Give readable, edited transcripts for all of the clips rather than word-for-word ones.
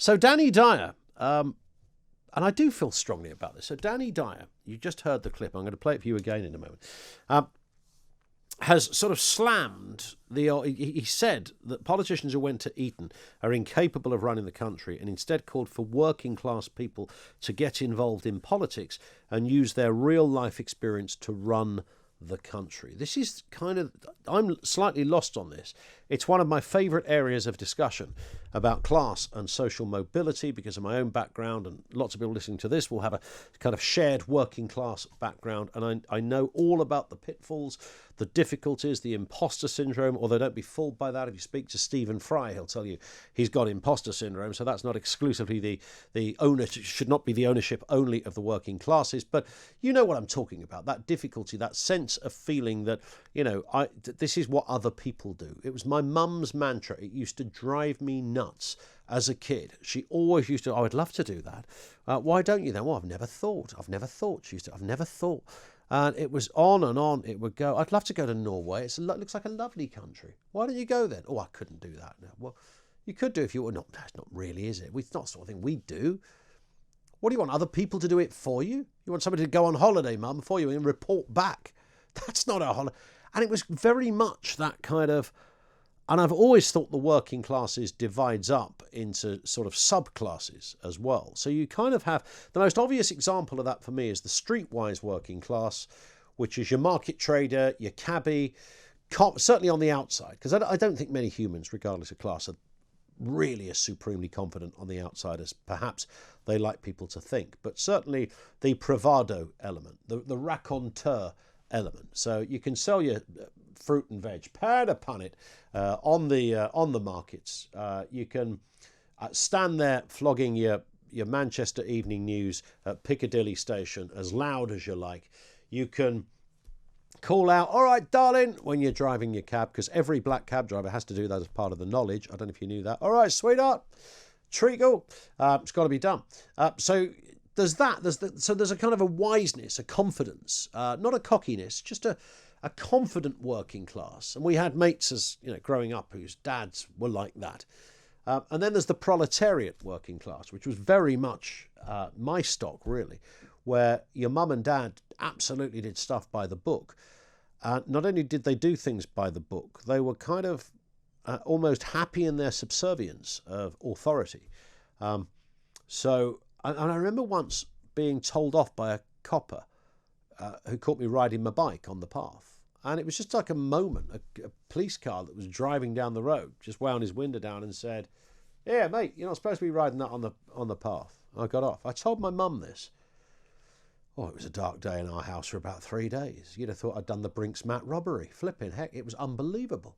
So Danny Dyer, and I do feel strongly about this. So Danny Dyer, you just heard the clip. I'm going to play it for you again in a moment. Has sort of slammed he said that politicians who went to Eton are incapable of running the country and instead called for working class people to get involved in politics and use their real life experience to run the country. This is kind of, I'm slightly lost on this. It's one of my favourite areas of discussion about class and social mobility because of my own background, and lots of people listening to this will have a kind of shared working class background, and I know all about the pitfalls, the difficulties, the imposter syndrome, although don't be fooled by that. If you speak to Stephen Fry, he'll tell you he's got imposter syndrome, so that's not exclusively the ownership, should not be the ownership only of the working classes, but you know what I'm talking about, that difficulty, that sense of feeling that, you know, this is what other people do. It was my mum's mantra. It used to drive me nuts as a kid. She always used to, I would love to do that. Why don't you then? Well, I've never thought. She used to, I've never thought. And it was on and on it would go. I'd love to go to Norway. It looks like a lovely country. Why don't you go then? Oh, I couldn't do that now. Well, you could do if you were not. That's not really, is it? It's not the sort of thing we do. What do you want? Other people to do it for you? You want somebody to go on holiday, Mum, for you and report back? That's not a holiday. And it was very much that kind of, and I've always thought the working classes divides up into sort of subclasses as well. So you kind of have, the most obvious example of that for me is the streetwise working class, which is your market trader, your cabbie, certainly on the outside, because I don't think many humans, regardless of class, are really as supremely confident on the outside as perhaps they like people to think. But certainly the bravado element, the raconteur element. So you can sell your fruit and veg, pardon upon it, on the markets. You can stand there flogging your Manchester Evening News at Piccadilly Station as loud as you like. You can call out, all right, darling, when you're driving your cab, because every black cab driver has to do that as part of the knowledge. I don't know if you knew that. All right, sweetheart, treacle. It's got to be done. So there's that. There's a kind of a wiseness, a confidence, not a cockiness, just a confident working class. And we had mates as growing up whose dads were like that. And then there's the proletariat working class, which was very much my stock, really, where your mum and dad absolutely did stuff by the book. Not only did they do things by the book, they were kind of almost happy in their subservience of authority. So I remember once being told off by a copper who caught me riding my bike on the path. And it was just like a moment, a police car that was driving down the road just wound his window down and said, "Yeah, mate, you're not supposed to be riding that on the path." I got off. I told my mum this. Oh, it was a dark day in our house for about 3 days. You'd have thought I'd done the Brinks-Mat robbery. Flipping heck, it was unbelievable.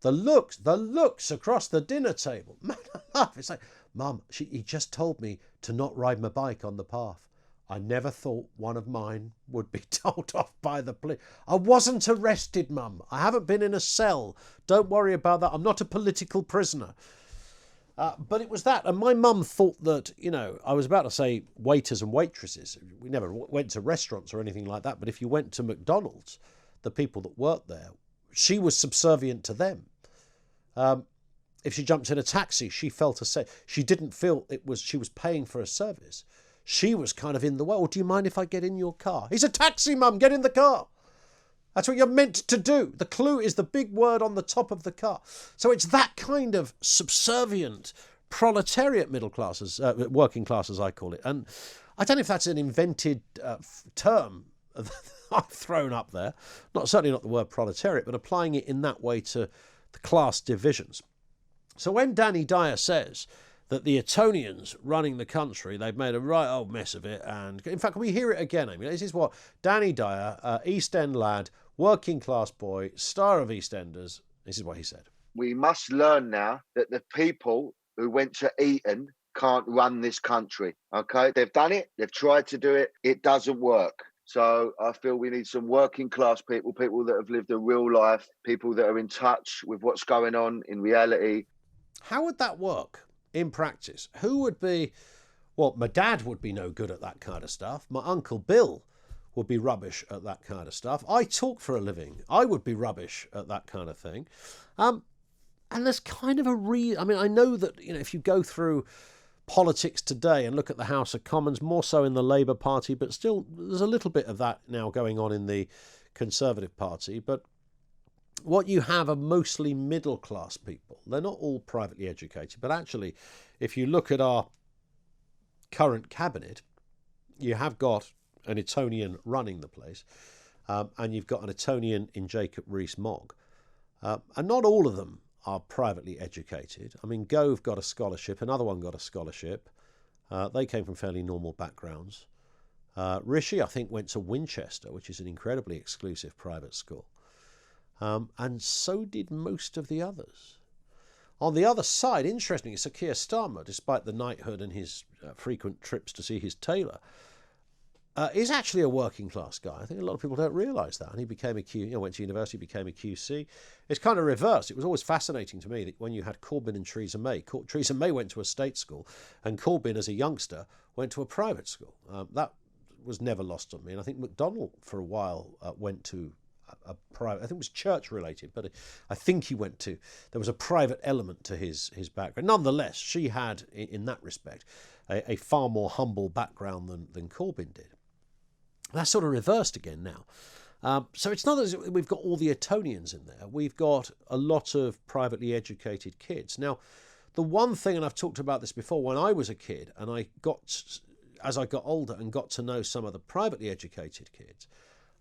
The looks across the dinner table. Man, I laugh. It's like, Mum, he just told me to not ride my bike on the path. I never thought one of mine would be told off by the police. I wasn't arrested, Mum. I haven't been in a cell. Don't worry about that. I'm not a political prisoner. But it was that. And my mum thought that, I was about to say waiters and waitresses. We never went to restaurants or anything like that. But if you went to McDonald's, the people that worked there, she was subservient to them. If she jumped in a taxi, she felt she didn't feel she was paying for a service. She was kind of in the way. Oh, do you mind if I get in your car? He's a taxi, Mum. Get in the car. That's what you're meant to do. The clue is the big word on the top of the car. So it's that kind of subservient proletariat middle classes, working class as I call it. And I don't know if that's an invented term I've thrown up there. Certainly not the word proletariat, but applying it in that way to the class divisions. So when Danny Dyer says that the Etonians running the country, they've made a right old mess of it. And in fact, can we hear it again, Amy? This is what Danny Dyer, East End lad, working class boy, star of EastEnders, this is what he said. We must learn now that the people who went to Eton can't run this country, okay? They've done it. They've tried to do it. It doesn't work. So I feel we need some working class people that have lived a real life, people that are in touch with what's going on in reality. How would that work in practice? Who would be... Well, my dad would be no good at that kind of stuff. My Uncle Bill would be rubbish at that kind of stuff. I talk for a living. I would be rubbish at that kind of thing. And there's kind of a I mean, I know that, if you go through politics today and look at the House of Commons, more so in the Labour Party, but still there's a little bit of that now going on in the Conservative Party. But what you have are mostly middle class people. They're not all privately educated, but actually, if you look at our current cabinet, you have got an Etonian running the place, and you've got an Etonian in Jacob Rees-Mogg. And not all of them are privately educated. I mean, Gove got a scholarship, another one got a scholarship. They came from fairly normal backgrounds. Rishi, I think, went to Winchester, which is an incredibly exclusive private school. And so did most of the others. On the other side, interestingly, Sir Keir Starmer, despite the knighthood and his frequent trips to see his tailor, is actually a working class guy. I think a lot of people don't realise that. And he became went to university, became a QC. It's kind of reversed. It was always fascinating to me that when you had Corbyn and Theresa May, Theresa May went to a state school, and Corbyn, as a youngster, went to a private school. That was never lost on me. And I think McDonnell, for a while, went to a private, I think it was church related, but I think there was a private element to his background. Nonetheless, she had, in that respect, a far more humble background than Corbyn did. That's sort of reversed again now. So it's not as if we've got all the Etonians in there. We've got a lot of privately educated kids. Now, the one thing, and I've talked about this before, when I was a kid and as I got older and got to know some of the privately educated kids,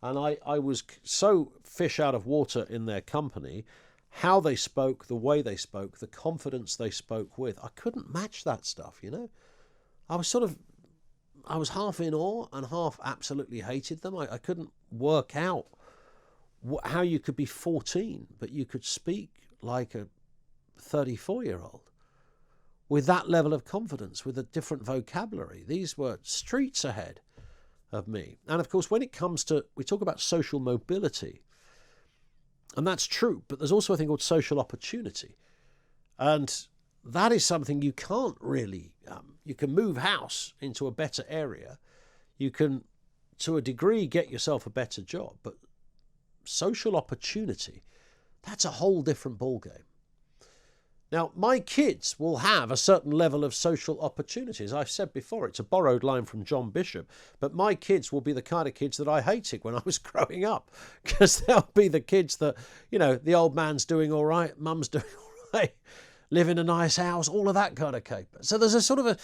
and I was so fish out of water in their company, how they spoke, the way they spoke, the confidence they spoke with. I couldn't match that stuff, I was half in awe and half absolutely hated them. I couldn't work out how you could be 14, but you could speak like a 34-year-old with that level of confidence, with a different vocabulary. These were streets ahead of me. And of course, when it comes to, we talk about social mobility, and that's true, but there's also a thing called social opportunity. And that is something you can't really, you can move house into a better area. You can, to a degree, get yourself a better job, but social opportunity, that's a whole different ballgame. Now, my kids will have a certain level of social opportunity. As I've said before, it's a borrowed line from John Bishop, but my kids will be the kind of kids that I hated when I was growing up, because they'll be the kids that, the old man's doing all right, mum's doing all right, live in a nice house, all of that kind of caper. So there's a sort of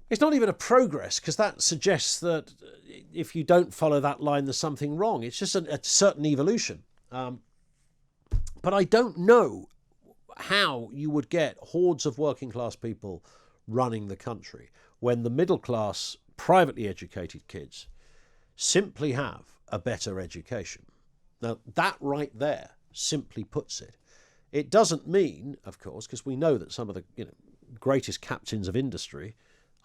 it's not even a progress, because that suggests that if you don't follow that line, there's something wrong. It's just a certain evolution. But I don't know how you would get hordes of working class people running the country when the middle class, privately educated kids simply have a better education. Now, that right there simply puts it. It doesn't mean, of course, because we know that some of the greatest captains of industry,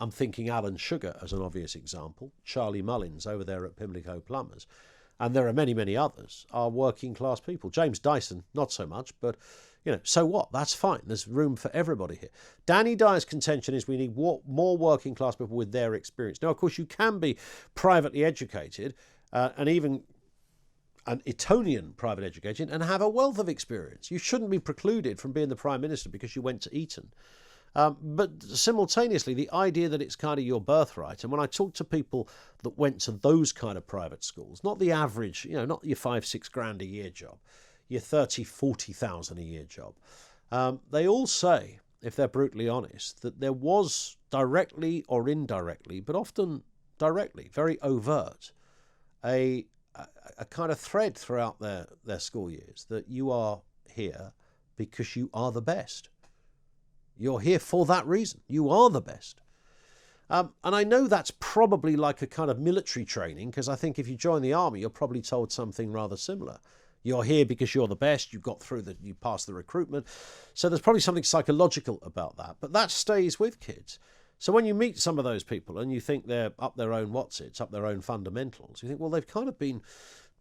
I'm thinking Alan Sugar as an obvious example, Charlie Mullins over there at Pimlico Plumbers, and there are many, many others, are working class people. James Dyson, not so much, but so what? That's fine. There's room for everybody here. Danny Dyer's contention is we need more working class people with their experience. Now, of course, you can be privately educated and even an Etonian private education and have a wealth of experience. You shouldn't be precluded from being the Prime Minister because you went to Eton. But simultaneously, the idea that it's kind of your birthright, and when I talk to people that went to those kind of private schools, not the average, not your 5-6 grand a year job, your 30,000-40,000 a year job, they all say, if they're brutally honest, that there was directly or indirectly, but often directly, very overt, a kind of thread throughout their school years that you are here because you are the best. You're here for that reason. You are the best. And I know that's probably like a kind of military training, because I think if you join the army, you're probably told something rather similar. You're here because you're the best. You got through you passed the recruitment. So there's probably something psychological about that. But that stays with kids. So when you meet some of those people and you think they're up their own whatsits, up their own fundamentals, you think, well, they've kind of been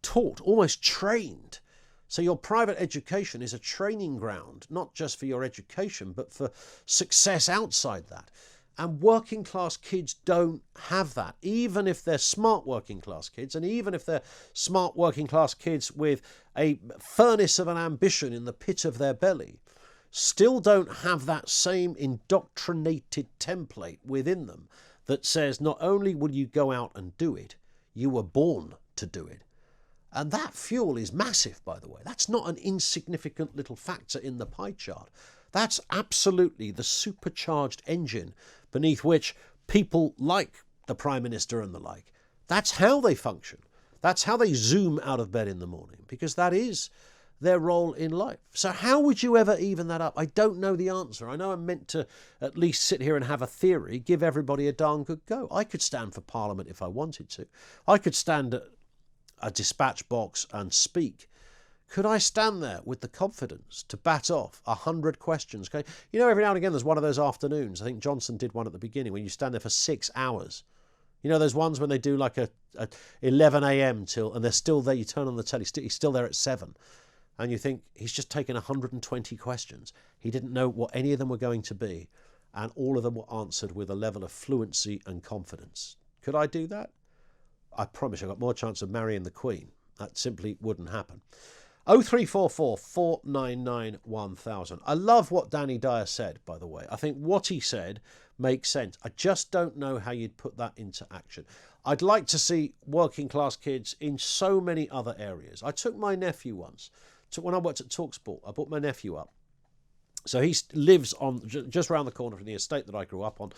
taught, almost trained. So your private education is a training ground, not just for your education, but for success outside that. And working class kids don't have that, even if they're smart working class kids, and even if they're smart working class kids with a furnace of an ambition in the pit of their belly. still don't have that same indoctrinated template within them that says not only will you go out and do it, you were born to do it. And that fuel is massive, by the way. That's not an insignificant little factor in the pie chart. That's absolutely the supercharged engine beneath which people like the Prime Minister and the like, that's how they function. That's how they zoom out of bed in the morning, because that is their role in life. So how would you ever even that up? I don't know the answer. I know I'm meant to at least sit here and have a theory, give everybody a darn good go. I could stand for Parliament if I wanted to. I could stand at a dispatch box and speak. Could I stand there with the confidence to bat off 100 questions? Okay? You know, every now and again there's one of those afternoons, I think Johnson did one at the beginning, when you stand there for 6 hours. You know, those ones when they do like a 11 a.m. till, and they're still there, you turn on the telly, he's still there at 7. And you think, he's just taken 120 questions. He didn't know what any of them were going to be. And all of them were answered with a level of fluency and confidence. Could I do that? I promise you, I've got more chance of marrying the Queen. That simply wouldn't happen. 0344 499 1000. I love what Danny Dyer said, by the way. I think what he said makes sense. I just don't know how you'd put that into action. I'd like to see working class kids in so many other areas. I took my nephew once. When I worked at talkSPORT, I brought my nephew up. So he lives on just around the corner from the estate that I grew up on,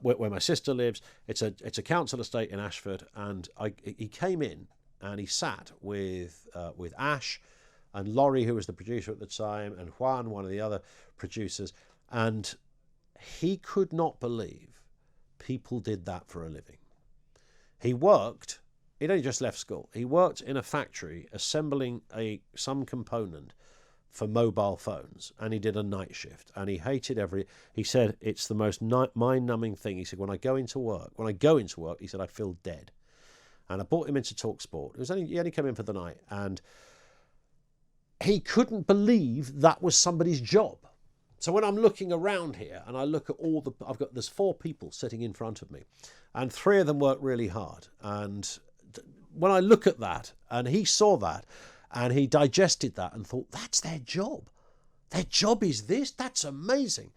where my sister lives. It's a council estate in Ashford, and he came in and he sat with Ash and Laurie, who was the producer at the time, and Juan, one of the other producers, and he could not believe people did that for a living. He'd only just left school. He worked in a factory assembling some component for mobile phones, and he did a night shift, and he hated he said it's the most mind-numbing thing. He said, when I go into work, he said, I feel dead. And I brought him into talkSPORT. He only came in for the night, and he couldn't believe that was somebody's job. So when I'm looking around here and I look at there's 4 people sitting in front of me, and 3 of them work really hard. And when I look at that, and he saw that, and he digested that and thought, that's their job. Their job is this? That's amazing.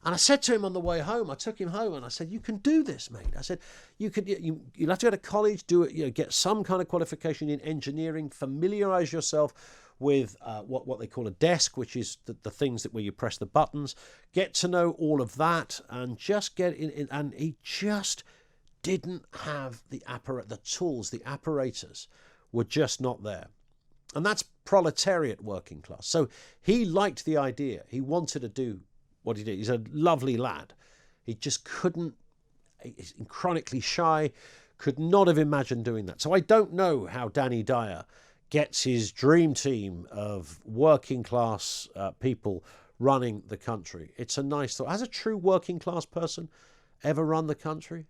And I said to him on the way home, I took him home and I said, you can do this, mate. I said, you'll have to go to college, do it, get some kind of qualification in engineering, familiarise yourself with what they call a desk, which is the things where you press the buttons, get to know all of that, and just get in. And he just didn't have the tools, the apparatus were just not there. And that's proletariat working class. So he liked the idea. He wanted to do what he did. He's a lovely lad. He just couldn't, he's chronically shy, could not have imagined doing that. So I don't know how Danny Dyer gets his dream team of working class people running the country. It's a nice thought. Has a true working class person ever run the country?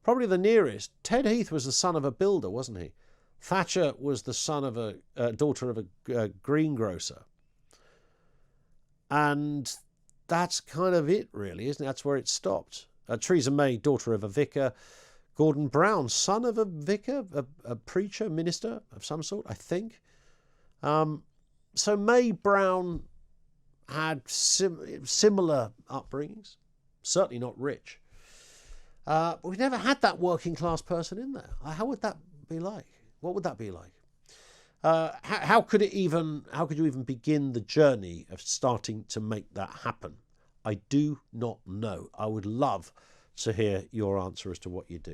Probably the nearest. Ted Heath was the son of a builder, wasn't he? Thatcher was the son of daughter of a greengrocer. And that's kind of it, really, isn't it? That's where it stopped. Theresa May, daughter of a vicar. Gordon Brown, son of a vicar, a preacher, minister of some sort, I think. So May, Brown had similar upbringings, certainly not rich. But we never had that working class person in there. How would that be like? What would that be like? How could you even begin the journey of starting to make that happen? I do not know. I would love to hear your answer as to what you do.